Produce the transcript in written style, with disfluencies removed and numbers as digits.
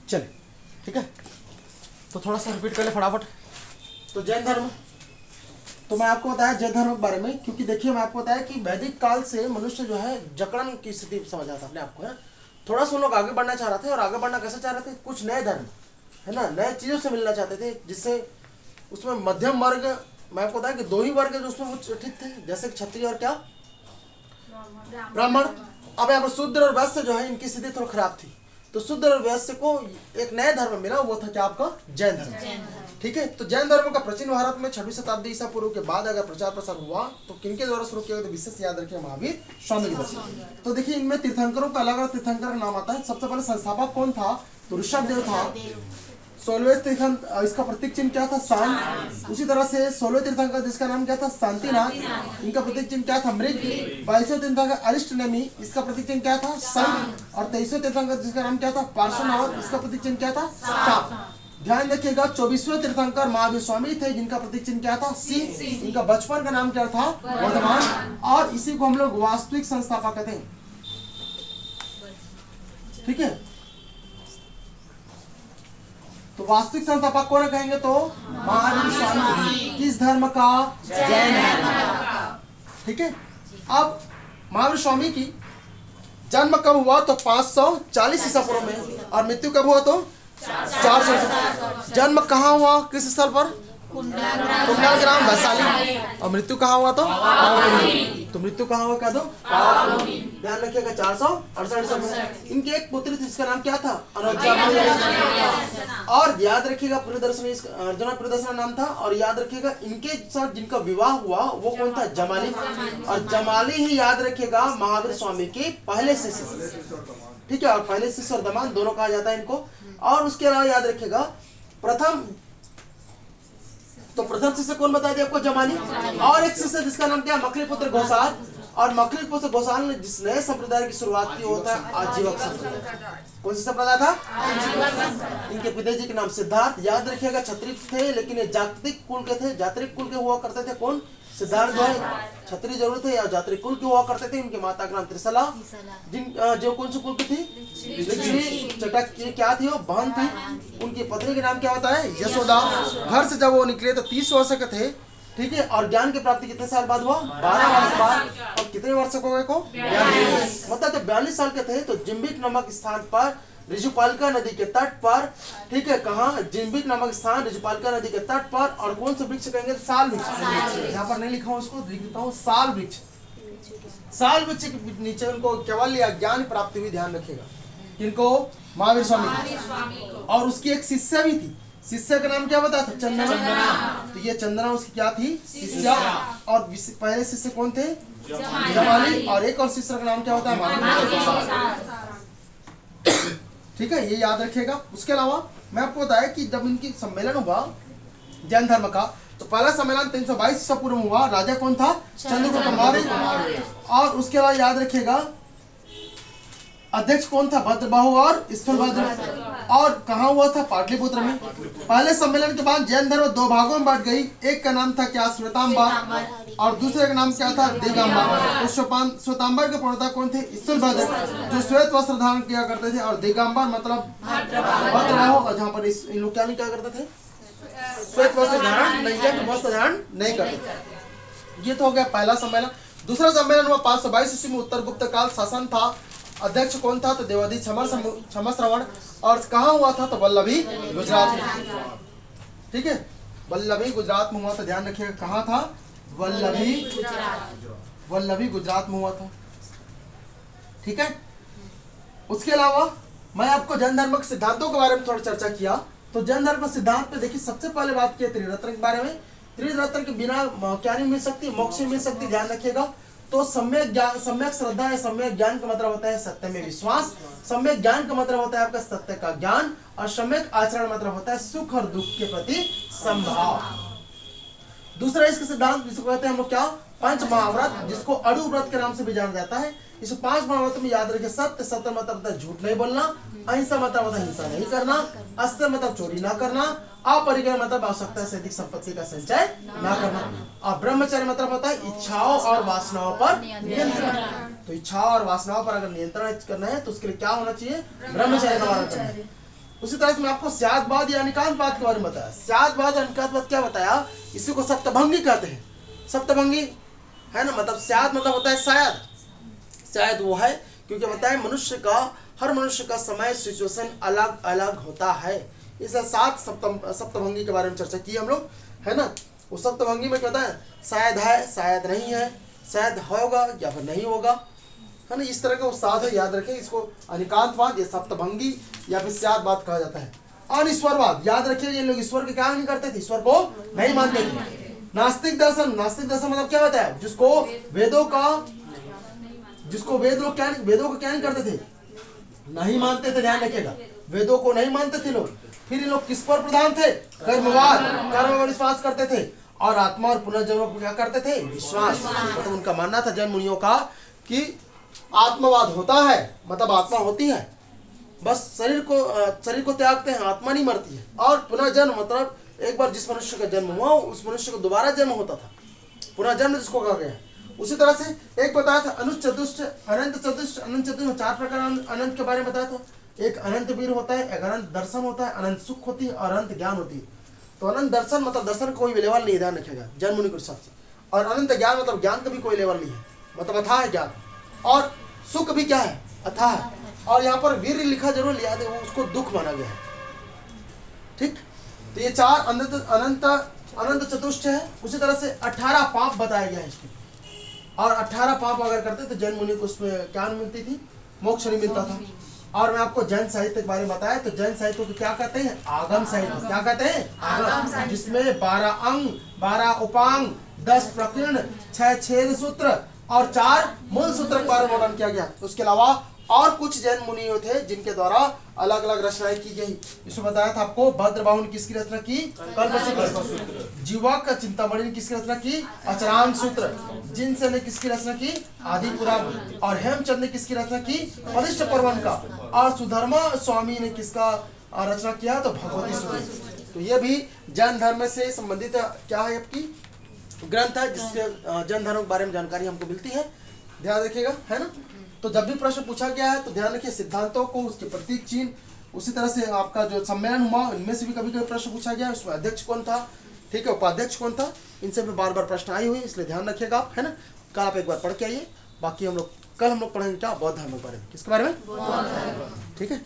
चले, ठीक है। तो थोड़ा सा रिपीट कर ले फटाफट। तो जैन धर्म, तो मैं आपको बताया जैन धर्म के बारे में, क्योंकि देखिए मैं आपको बताया कि वैदिक काल से मनुष्य जो है जकड़न की स्थिति समझ आता अपने आपको, है। थोड़ा सा लोग आगे बढ़ना चाह रहे थे, और आगे बढ़ना कैसे चाह रहे थे, कुछ नए धर्म, है ना, नए चीजों से मिलना चाहते थे, जिससे उसमें मध्यम वर्ग, मैं आपको बताया कि दो ही वर्ग जो उसमें ठीक थे, जैसे क्षत्रिय और क्या ब्राह्मण। अब यहाँ पर शूद्र और वैश्य जो है इनकी स्थिति थोड़ी खराब थी, तो शूद्र और वैश्य को एक नया धर्म मिला, वो था क्या आपका जैन धर्म, ठीक है। तो जैन धर्म का प्राचीन भारत में 6वीं शताब्दी ईसा पूर्व के बाद अगर प्रचार प्रसार हुआ तो किनके द्वारा शुरू किया गया, तो विशेष याद रखिए महावीर स्वामी के द्वारा। तो देखिए इनमें तीर्थंकरों का अलग अलग तीर्थंकर का नाम आता है। सबसे पहले संस्थापक कौन था, तो ऋषभ देव था। 16वें तीर्थंकर, इसका प्रतीक चिन्ह क्या था, शांत। उसी तरह से 16वें तीर्थंकर जिसका नाम क्या था, शांतिनाथ, इनका प्रतीक चिन्ह क्या था, मृग। 22वें तीर्थंकर अरिष्टनेमी, इसका प्रतीक चिन्ह क्या था, शंख। और 23वें तीर्थंकर जिसका नाम क्या था, पार्श्वनाथ, इसका प्रतीक चिन्ह क्या था, साप। ध्यान रखिएगा 24वें तीर्थंकर महावीर स्वामी थे, जिनका प्रतीक चिन्ह क्या था, सिंह। इनका बचपन का नाम क्या था, वर्धमान। और इसी को हम लोग वास्तविक संस्थापक कहते हैं, ठीक है। तो वास्तविक संस्थापक कौन कहेंगे, तो महावीर स्वामी। किस धर्म का, जैन धर्म का, ठीक है। अब महावीर स्वामी की जन्म कब हुआ, तो 540 ईसा पूर्व में, और मृत्यु कब हुआ, तो 400। जन्म कहाँ हुआ, किस स्थल पर, कुंडल ग्राम वैशाली। और मृत्यु कहाँ हुआ, तो मृत्यु कहाँ हुआ, क्या दो, ध्यान रखिएगा 468। इनकी एक पुत्री थी, इसका नाम क्या था, अनुज्जा। और याद रखिएगा प्रियदर्शनी, अर्जुना प्रियदर्शना नाम था। और याद रखिएगा इनके साथ जिनका विवाह हुआ वो कौन था, जमाली। और जमाली ही याद रखिएगा महावीर स्वामी के पहले शिष्य, ठीक है। और पहले शिष्य और दमान दोनों कहा जाता है इनको। और उसके अलावा याद रखिएगा प्रथम शिष्य कौन बता दिया आपको, जमाली। और एक शिष्य जिसका नाम क्या, मकलीपुत्र घोषाल। और मकलीपुत्र घोषाल ने जिस नए संप्रदाय की शुरुआत की होता है आजीवक संप्रदाय। कौन सा संप्रदाय था, इनके पिताजी के नाम सिद्धार्थ। याद रखिएगा क्षत्रिय थे, लेकिन ये जातिक कुल के थे, जात्रिक कुल के हुआ करते थे। कौन, सिद्धार्थ जो है क्षत्रिय जरूर थे या जात्रिक कुल के हुआ करते थे। इनके माता का नाम त्रिशला, जिन जो कौन से कुल की थी, लक्ष्मी। चटक की क्या थी, वो बहन थी। उनकी पत्नी के नाम क्या होता है, यशोदा। घर से जब वो निकले तो 30 वर्ष के थे, ठीक है। और ज्ञान की प्राप्ति कितने साल बाद हुआ, 12 वर्ष बाद। और कितने वर्ष हो गए को, 42। मतलब जब 42 साल के थे तो जिम्बिक नामक स्थान पर ऋजुपालिका नदी के तट पर, ठीक है, कहाँ, जिम्बिक नामक स्थान ऋजुपालिका नदी के तट पर। और कौन सा वृक्ष कहेंगे, साल वृक्ष। यहाँ पर नहीं लिखा हूँ, उसको लिख देता हूँ, साल वृक्ष। साल वृक्ष के नीचे उनको केवल या ज्ञान प्राप्ति हुई, ध्यान रखिएगा। इनको महावीर स्वामी। और उसकी एक शिष्या भी थी, शिष्य का नाम क्या बताया था, चंदना। तो ये चंदना उसकी क्या थी, शिष्या। और पहले शिष्य कौन थे, जमाली। और एक और शिष्य का नाम क्या होता है, ठीक है, ये याद रखिएगा। उसके अलावा मैं आपको बताया कि जब इनकी सम्मेलन हुआ जैन धर्म का, तो पहला सम्मेलन 322 ईसा पूर्व में हुआ। राजा कौन था, चंद्रगुप्त मौर्य। और उसके अलावा याद रखिएगा अध्यक्ष कौन था, भद्रबाहु और स्थलभद्र। और कहाँ हुआ था, पाटलिपुत्र में। पहले सम्मेलन के बाद जैन धर्म 2 भागों में बांट गई। एक का नाम था क्या, श्वेतांबर, और दूसरे का नाम क्या था, दिगंबर। तो श्वेतांबर के प्रणेता कौन थे, स्थलभद्र, जो श्वेत वस्त्र धारण किया करते थे। और दिगंबर मतलब भद्रबाहु, और जहाँ पर इन लोग क्या नहीं क्या करते थे, श्वेत वस्त्र धारण नहीं किया, तो वस्त्र धारण नहीं करते। ये तो हो गया पहला सम्मेलन। दूसरा सम्मेलन हुआ 522 ईस्वी में, उत्तर गुप्त काल शासन था। अध्यक्ष कौन था, तो देवादी क्षमश्रवण। और कहाँ हुआ था, तो वल्लभी गुजरात में, ठीक है। वल्लभी गुजरात में हुआ था, ध्यान रखिएगा कहाँ था, वल्लभी गुजरात में हुआ था, ठीक है। उसके अलावा मैं आपको जैन धर्म के सिद्धांतों के बारे में थोड़ा चर्चा किया। तो जैन धर्म के सिद्धांत पे देखिए सबसे पहले बात की त्रिरत्न के बारे में। त्रिरत्न के बिना क्या नहीं मिल सकती, मोक्ष मिल सकती, ध्यान रखिएगा। तो सम्यक ज्ञान, सम्यक श्रद्धा है, सम्यक ज्ञान का मतलब होता है सत्य में विश्वास। सम्यक ज्ञान का मतलब होता है आपका सत्य का ज्ञान। और सम्यक आचरण मतलब होता है सुख और दुख के प्रति समभाव। दूसरा इसके सिद्धांत जिसको कहते हैं हम लोग क्या, पंच महाव्रत, जिसको अड़ु व्रत के नाम से भी जाना जाता है। इस 5 महाव्रत में याद रखिए, सत्य, सत्य मतलब होता है झूठ नहीं बोलना, अहिंसा मतलब होता है हिंसा नहीं करना, अस्त्र मतलब चोरी ना करना, अपरिग्रह मतलब आवश्यकता से अधिक संपत्ति का संचय ना करना, और ब्रह्मचर्य मतलब होता है इच्छाओं और वासनाओं पर नियंत्रण। तो इच्छाओं और वासनाओं पर अगर नियंत्रण करना है तो उसके लिए क्या होना चाहिए, ब्रह्मचर्य का पालन करना है। उसी तरह से मैं आपको स्यादवाद या अनिकांतवाद के बारे में बताया। स्यादवाद और अनिकांतवाद क्या बताया, इसी को सप्तभंगी कहते हैं। सप्तभंगी है ना, मतलब स्याद मतलब होता है शायद, शायद वो है क्योंकि बताया मनुष्य का, हर मनुष्य का समय सिचुएशन अलग अलग होता है। इस 7 सप्तभंगी के बारे में चर्चा की हम लोग, है ना। वो सप्तभंगी में क्या होता है, शायद है, शायद नहीं है, शायद होगा या फिर नहीं होगा, है ना। इस तरह का वो 7 है, याद रखें। इसको अनिकांतवाद या सप्तभंगी या फिर स्यादवाद कहा जाता है। और ईश्वरवाद, याद रखिए ये लोग ईश्वर के क्या नहीं करते थे, ईश्वर को नहीं मानते थे। नास्तिक दर्शन, नास्तिक दर्शन मतलब क्या होता है, जिसको वेदों का, जिसको वेद लोग क्या, वेदों को क्या नहीं करते थे, नहीं मानते थे। ध्यान रखिएगा, वेदों को नहीं मानते थे लोग। फिर ये लोग किस पर प्रधान थे, कर्मवाद, कर्म पर विश्वास करते थे। और आत्मा और पुनर्जन्म पर क्या करते थे, विश्वास। मतलब उनका मानना था जैन मुनियों का कि आत्मवाद होता है, मतलब आत्मा होती है, बस शरीर को त्यागते हैं, आत्मा नहीं मरती है। और पुनर्जन्म मतलब एक बार जिस मनुष्य का जन्म हुआ उस मनुष्य को दोबारा जन्म होता था, पुनर्जन्म जिसको कहा गया। उसी तरह से एक बताया था अनंत चतुष्ट, अनंत चतुष्ट, अनंत चतुष्ट में 4 प्रकार अनंत के बारे में बताया था। एक अनंत वीर होता है, एक अनंत दर्शन होता है, अनंत सुख होती है और अनंत ज्ञान होती है। तो अनंत दर्शन मतलब दर्शन का कोई लेवल नहीं, ध्यान रखेगा जैन मुनि के हिसाब से। और अनंत ज्ञान मतलब ज्ञान का भी कोई लेवल नहीं है, मतलब अथाह है ज्ञान। और सुख भी क्या है, अथाह है। और यहाँ पर वीर लिखा जरूर याद है, वो उसको दुख माना गया है, ठीक। तो ये 4 अनंत चतुष्ट है। उसी तरह से 18 पाप बताया गया है इसके। और 18 पाप अगर करते तो जैन मुनि को उसमें क्या मिलती थी, मोक्ष नहीं मिलता था। और मैं आपको जैन साहित्य के बारे में बताया, तो जैन साहित्य को क्या कहते हैं, आगम साहित्य। क्या कहते हैं, आगम, जिसमें 12 अंग, 12 उपांग, 10 प्रकीर्ण, 6 छेद सूत्र और 4 मूल सूत्र के बारे में वर्णन किया गया। उसके अलावा और कुछ जैन मुनियों थे जिनके द्वारा अलग अलग रचनाएं की गई। इसमें बताया था आपको भद्रबाहु ने किसकी रचना की, कल्पसूत्र। जीवक चिंतामणि ने किसकी रचना की, अचरांग सूत्र। जिनसे ने किसकी रचना की, आदि पुराण। और हेमचंद ने किसकी रचना की, वशिष्ठ पर्वन का। और सुधर्मा स्वामी ने किसका रचना किया, तो भगवती सूत्र। तो ये भी जैन धर्म से संबंधित क्या है, आपकी ग्रंथ है जिससे जैन धर्म के बारे में जानकारी हमको मिलती है। ध्यान रखिएगा, है ना। तो जब भी प्रश्न पूछा गया है तो ध्यान रखिए सिद्धांतों को, उसके प्रतीक चिन्ह। उसी तरह से आपका जो सम्मेलन हुआ इनमें से भी कभी कभी प्रश्न पूछा गया, उसमें अध्यक्ष कौन था, ठीक है, उपाध्यक्ष कौन था, इनसे भी बार बार प्रश्न आई हुई, इसलिए ध्यान रखिएगा आप, है ना। कल आप एक बार पढ़ के आइए। बाकी कल हम लोग पढ़ेंगे क्या, बौद्ध धर्म के बारे में। किसके बारे में, ठीक है।